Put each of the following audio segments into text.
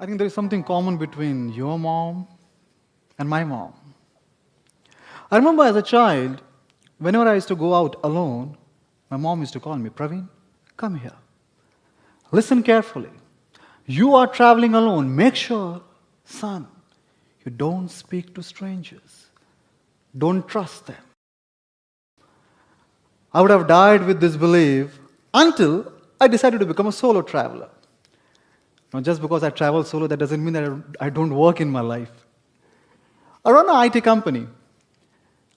I think there is something common between your mom and my mom. I remember as a child, whenever I used to go out alone, my mom used to call me, Praveen, come here. Listen carefully. You are traveling alone. Make sure, son, you don't speak to strangers. Don't trust them. I would have died with this belief until I decided to become a solo traveler. Now, just because I travel solo, that doesn't mean that I don't work in my life. I run an IT company.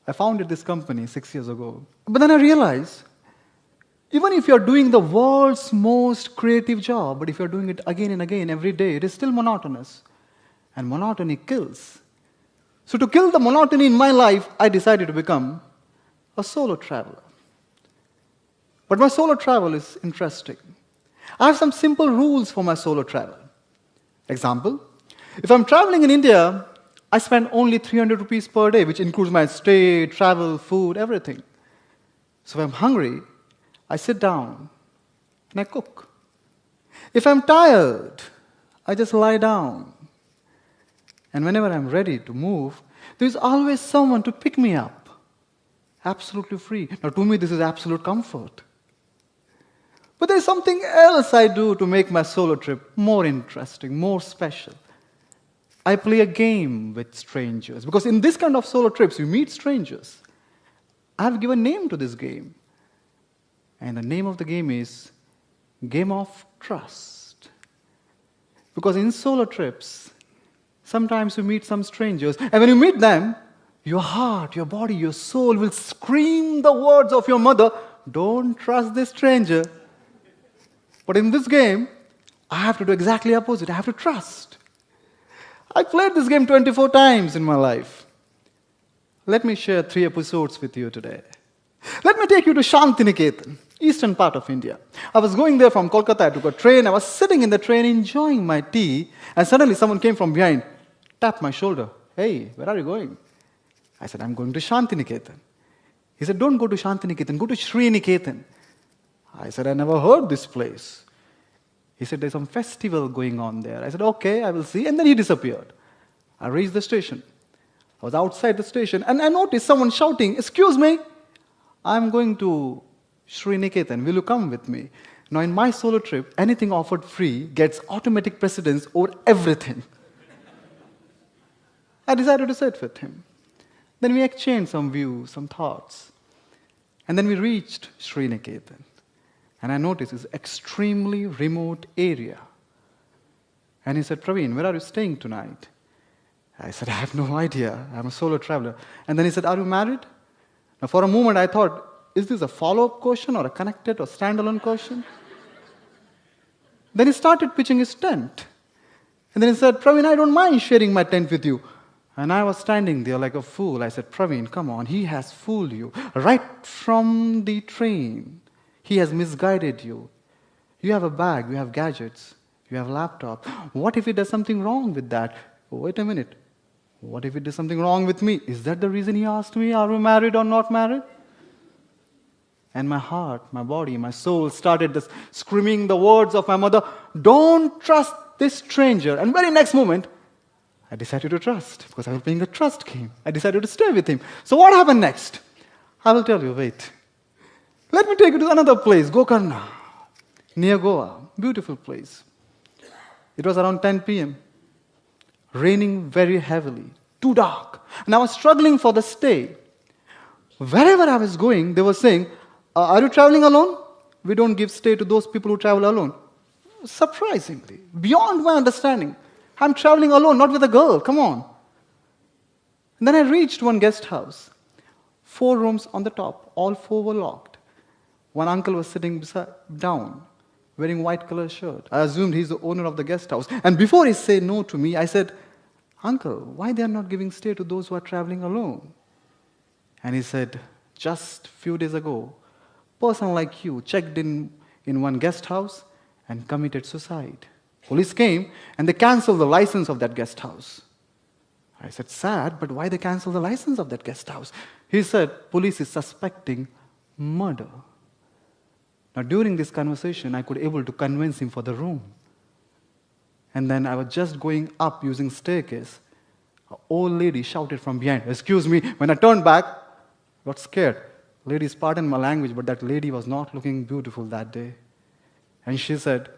I founded this company 6 years ago. But then I realized, even if you're doing the world's most creative job, but if you're doing it again and again every day, it is still monotonous. And monotony kills. So to kill the monotony in my life, I decided to become a solo traveler. But my solo travel is interesting. I have some simple rules for my solo travel. Example, if I'm traveling in India, I spend only 300 rupees per day, which includes my stay, travel, food, everything. So if I'm hungry, I sit down and I cook. If I'm tired, I just lie down. And whenever I'm ready to move, there's always someone to pick me up. Absolutely free. Now, to me, this is absolute comfort. But there's something else I do to make my solo trip more interesting, more special. I play a game with strangers. Because in this kind of solo trips, you meet strangers. I've given a name to this game. And the name of the game is Game of Trust. Because in solo trips, sometimes you meet some strangers. And when you meet them, your heart, your body, your soul will scream the words of your mother, don't trust this stranger. But in this game, I have to do exactly opposite. I have to trust. I played this game 24 times in my life. Let me share 3 episodes with you today. Let me take you to Shantiniketan, eastern part of India. I was going there from Kolkata. I took a train. I was sitting in the train enjoying my tea. And suddenly someone came from behind, tapped my shoulder. Hey, where are you going? I said, I'm going to Shantiniketan. He said, don't go to Shantiniketan, go to Sriniketan. I said, I never heard this place. He said, there's some festival going on there. I said, okay, I will see. And then he disappeared. I reached the station. I was outside the station, and I noticed someone shouting, excuse me, I'm going to Sriniketan. Will you come with me? Now, in my solo trip, anything offered free gets automatic precedence over everything. I decided to sit with him. Then we exchanged some views, some thoughts. And then we reached Sriniketan. And I noticed it's an extremely remote area. And he said, Praveen, where are you staying tonight? I said, I have no idea. I'm a solo traveler. And then he said, are you married? Now, for a moment, I thought, is this a follow-up question or a connected or standalone question? Then he started pitching his tent. And then he said, Praveen, I don't mind sharing my tent with you. And I was standing there like a fool. I said, Praveen, come on, he has fooled you. Right from the train, he has misguided you. You have a bag, you have gadgets, you have a laptop. What if he does something wrong with that? Wait a minute. What if he does something wrong with me? Is that the reason he asked me, are we married or not married? And my heart, my body, my soul started this screaming the words of my mother, don't trust this stranger. And very next moment, I decided to trust because I was playing a trust game. I decided to stay with him. So what happened next? I will tell you, wait. Let me take you to another place, Gokarna, near Goa. Beautiful place. It was around 10 p.m. Raining very heavily, too dark. And I was struggling for the stay. Wherever I was going, they were saying, are you traveling alone? We don't give stay to those people who travel alone. Surprisingly, beyond my understanding. I'm traveling alone, not with a girl. Come on. And then I reached one guest house. 4 rooms on the top. All 4 were locked. One uncle was sitting down, wearing white color shirt. I assumed he's the owner of the guest house. And before he said no to me, I said, Uncle, why they are not giving stay to those who are traveling alone? And he said, just a few days ago, a person like you checked in one guest house and committed suicide. Police came and they canceled the license of that guest house. I said, sad, but why they cancel the license of that guest house? He said, police is suspecting murder. Now, during this conversation, I could able to convince him for the room. And then I was just going up using staircase. An old lady shouted from behind, "Excuse me." When I turned back, I got scared. Ladies, pardon my language, but that lady was not looking beautiful that day. And she said,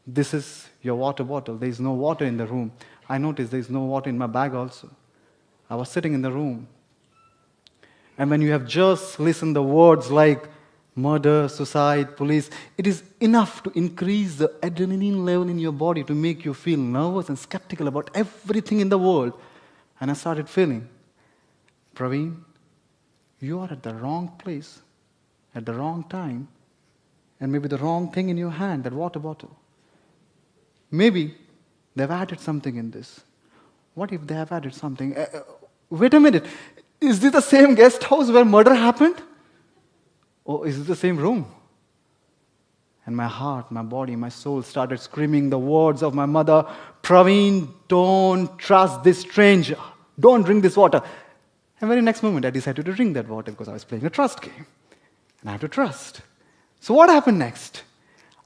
"This is your water bottle. There is no water in the room." I noticed there is no water in my bag also. I was sitting in the room. And when you have just listened the words like murder, suicide, police, it is enough to increase the adrenaline level in your body to make you feel nervous and skeptical about everything in the world. And I started feeling, Praveen, you are at the wrong place, at the wrong time, and maybe the wrong thing in your hand, that water bottle. Maybe they've added something in this. What if they have added something? Wait a minute. Is this the same guest house where murder happened? Or is it the same room? And my heart, my body, my soul started screaming the words of my mother, Praveen, don't trust this stranger. Don't drink this water. And very next moment, I decided to drink that water because I was playing a trust game. And I have to trust. So what happened next?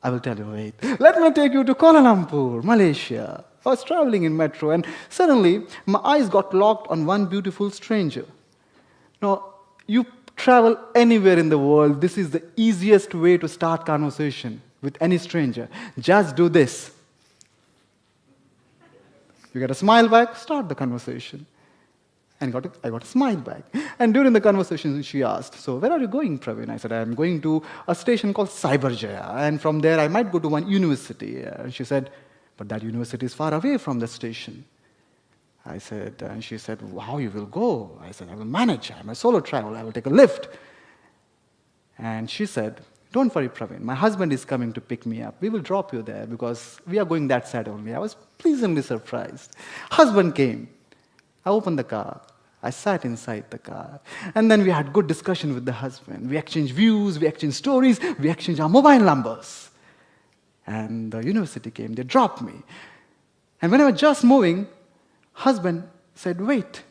I will tell you, wait. Let me take you to Kuala Lumpur, Malaysia. I was traveling in metro and suddenly my eyes got locked on one beautiful stranger. Now, you travel anywhere in the world, this is the easiest way to start conversation with any stranger. Just do this. You get a smile back, start the conversation. And I got a smile back. And during the conversation, she asked, "So where are you going, Praveen?" I said, "I'm going to a station called Cyberjaya, and from there I might go to one university." And she said, "But that university is far away from the station." I said, and she said, "How you will go?" I said, "I will manage. I'm a solo traveler. I will take a lift." And she said, "Don't worry, Praveen. My husband is coming to pick me up. We will drop you there because we are going that side only." I was pleasantly surprised. Husband came. I opened the car. I sat inside the car. And then we had good discussion with the husband. We exchanged views, we exchanged stories, we exchanged our mobile numbers. And the university came. They dropped me. And when I was just moving, husband said, "Wait,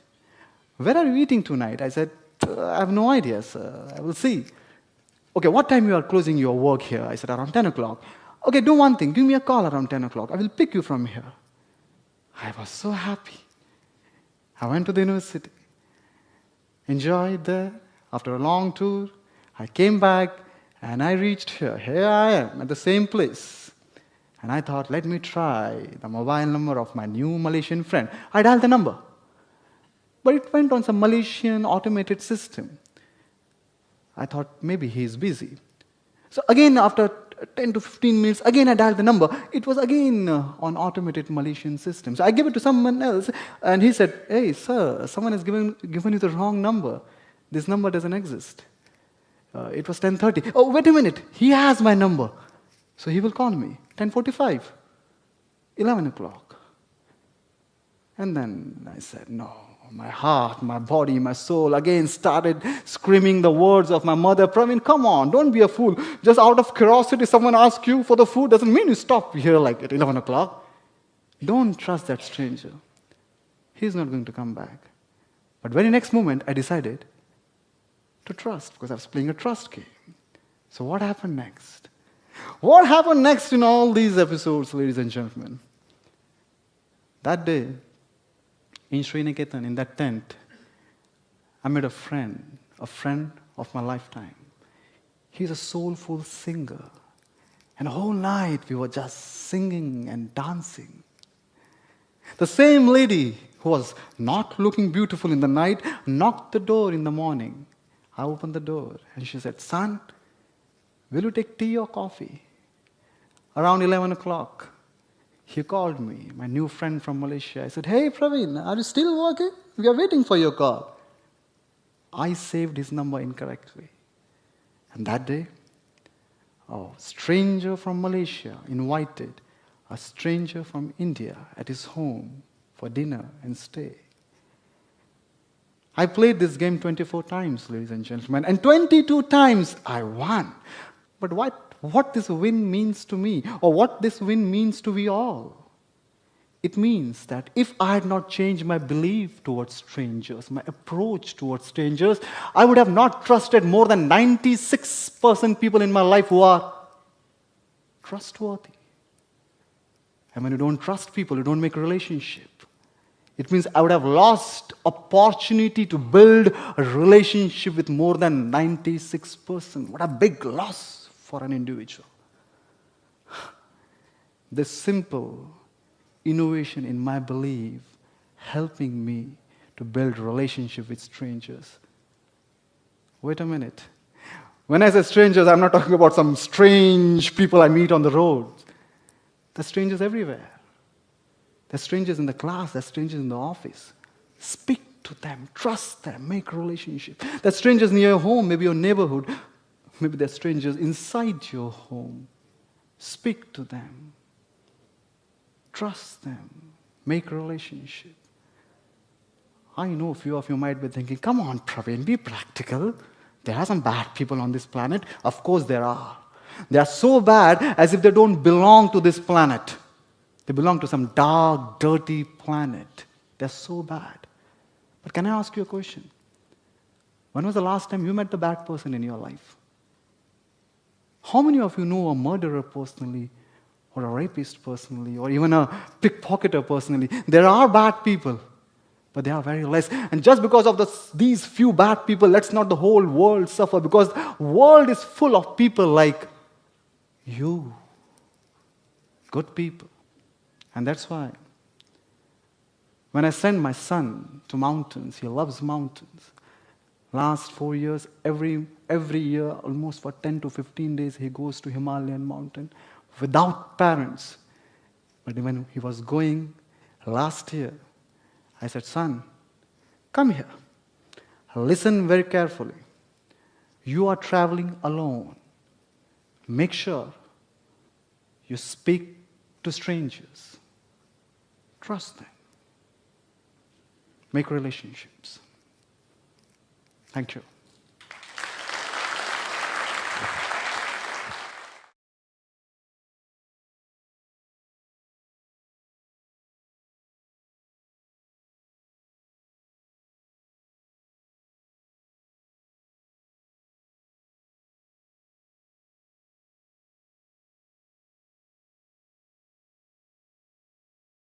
where are you eating tonight?" I said, "I have no idea, sir. I will see." "Okay, what time you are closing your work here?" I said, "Around 10 o'clock. "Okay, do one thing. Give me a call around 10 o'clock. I will pick you from here." I was so happy. I went to the university, enjoyed there. After a long tour, I came back and I reached here. Here I am at the same place. And I thought, let me try the mobile number of my new Malaysian friend. I dialed the number. But it went on some Malaysian automated system. I thought maybe he is busy. So again, after 10 to 15 minutes, again I dialed the number. It was again on automated Malaysian system. So I gave it to someone else, and he said, "Hey, sir, someone has given you the wrong number. This number doesn't exist." It was 10:30. "Oh, wait a minute. He has my number. So he will call me. 10:45, 11 o'clock. And then I said, no. My heart, my body, my soul again started screaming the words of my mother, "Praveen, come on, don't be a fool. Just out of curiosity, someone asks you for the food, doesn't mean you stop here like at 11 o'clock. Don't trust that stranger. He's not going to come back." But very next moment, I decided to trust because I was playing a trust game. So what happened next? What happened next in all these episodes, ladies and gentlemen? That day, in Sriniketan, in that tent, I met a friend of my lifetime. He's a soulful singer. And the whole night we were just singing and dancing. The same lady who was not looking beautiful in the night knocked the door in the morning. I opened the door and she said, "Son, will you take tea or coffee?" Around 11 o'clock, he called me, my new friend from Malaysia. I said, "Hey, Praveen, are you still working? We are waiting for your call." I saved his number incorrectly. And that day, a stranger from Malaysia invited a stranger from India at his home for dinner and stay. I played this game 24 times, ladies and gentlemen, and 22 times I won. But what this win means to me, or what this win means to we all, it means that if I had not changed my belief towards strangers, my approach towards strangers, I would have not trusted more than 96% people in my life who are trustworthy. And when you don't trust people, you don't make a relationship. It means I would have lost opportunity to build a relationship with more than 96%. What a big loss for an individual. This simple innovation in my belief helping me to build relationship with strangers. Wait a minute. When I say strangers, I'm not talking about some strange people I meet on the road. There's strangers everywhere. There's strangers in the class. There's strangers in the office. Speak to them. Trust them. Make a relationship. There's strangers near your home, maybe your neighborhood. Maybe there's strangers inside your home. Speak to them. Trust them. Make a relationship. I know a few of you might be thinking, come on, Praveen, be practical. There are some bad people on this planet. Of course there are. They are so bad as if they don't belong to this planet. They belong to some dark, dirty planet. They're so bad. But can I ask you a question? When was the last time you met the bad person in your life? How many of you know a murderer personally, or a rapist personally, or even a pickpocketer personally? There are bad people, but they are very less. And just because of these few bad people, let's not the whole world suffer, because the world is full of people like you. Good people. And that's why when I send my son to mountains, he loves mountains. Last 4 years, every year, almost for 10 to 15 days, he goes to Himalayan mountain without parents. But when he was going last year, I said, son, come here. Listen very carefully. You are traveling alone. Make sure you speak to strangers. Trust them. Make relationships. Thank you.